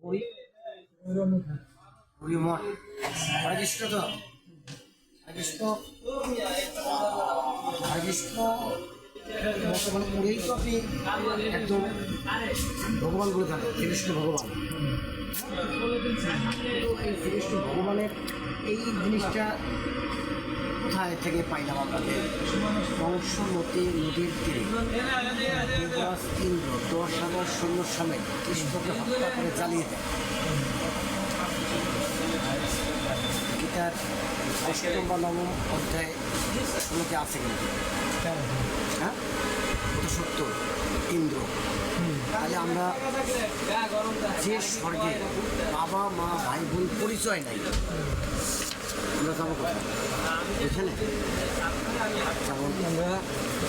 পুরী পুরী মঠ হরে কৃষ্ণ তো হরে কৃষ্ণ হরে কৃষ্ণ বর্তমানে পুরীই তো আপনি একদম ভগবান বলে থাকেন শ্রীকৃষ্ণ ভগবান। এই শ্রীকৃষ্ণ ভগবানের এই জিনিসটা কোথায় থেকে পাইলাম আপনাদের? বংশমতী নদীর তীরে যুবরাজ ইন্দ্র 10,000 সৈন্য সমেত কৃষ্ণকে হত্যা করে জ্বালিয়ে দেয়। গীতার 8ম বা 9ম অধ্যায় শুনতে আছে কিন্তু, হ্যাঁ ওটা সত্য ইন্দ্র। তাহলে আমরা যে স্বর্গে বাবা মা ভাই বোন পরিচয় নাই, আমরা যাবো কোথায়? এখানে যেমন আমরা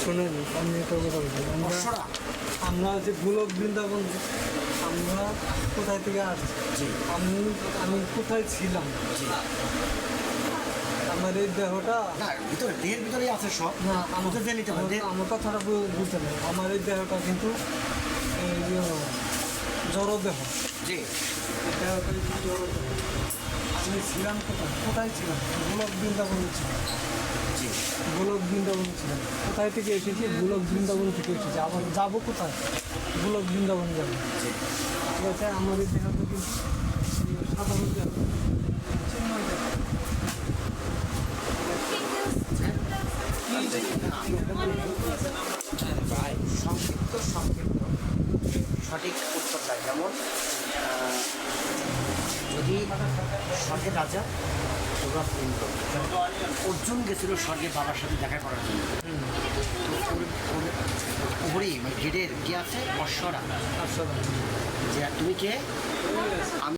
শোনেন, আমি একটা কথা বলছি। আমরা যে গোলক বৃন্দাবন, আমরা কোথায় থেকে আসছি, আমি কোথায় ছিলাম, আমার এই দেহটা না ভিতরে দেহের ভিতরেই আছে সব। না আমাদের দিয়ে নিতে পারে। আমার কথাটা বুঝতে পারি। আমার এই দেহটা কিন্তু জড় দেহ, জি দেহটা জড় দেহ। আমি ছিলাম কোথায় ছিলাম? গোলক বৃন্দাবনে ছিলাম। জি গোলক বৃন্দাবন ছিলাম। কোথায় থেকে এসেছি? গোলক বৃন্দাবন থেকে এসেছি। আবার যাবো কোথায়? গোলক বৃন্দাবন যাবো। জি ঠিক আছে, আমার এই দেহটা কিন্তু সাধারণ দেহ, চিন্ময় দেহ। সংক্ষিপ্ত সঠিক উত্তর দেয়। যেমন যদি স্বর্গের রাজা যুবরাজ ইন্দ্র, অর্জুন গেছিল স্বর্গের বাবার সাথে দেখা করার জন্য, তো ওরই মানে গেটের কে আছে অশ্বরা, যে তুমি কে?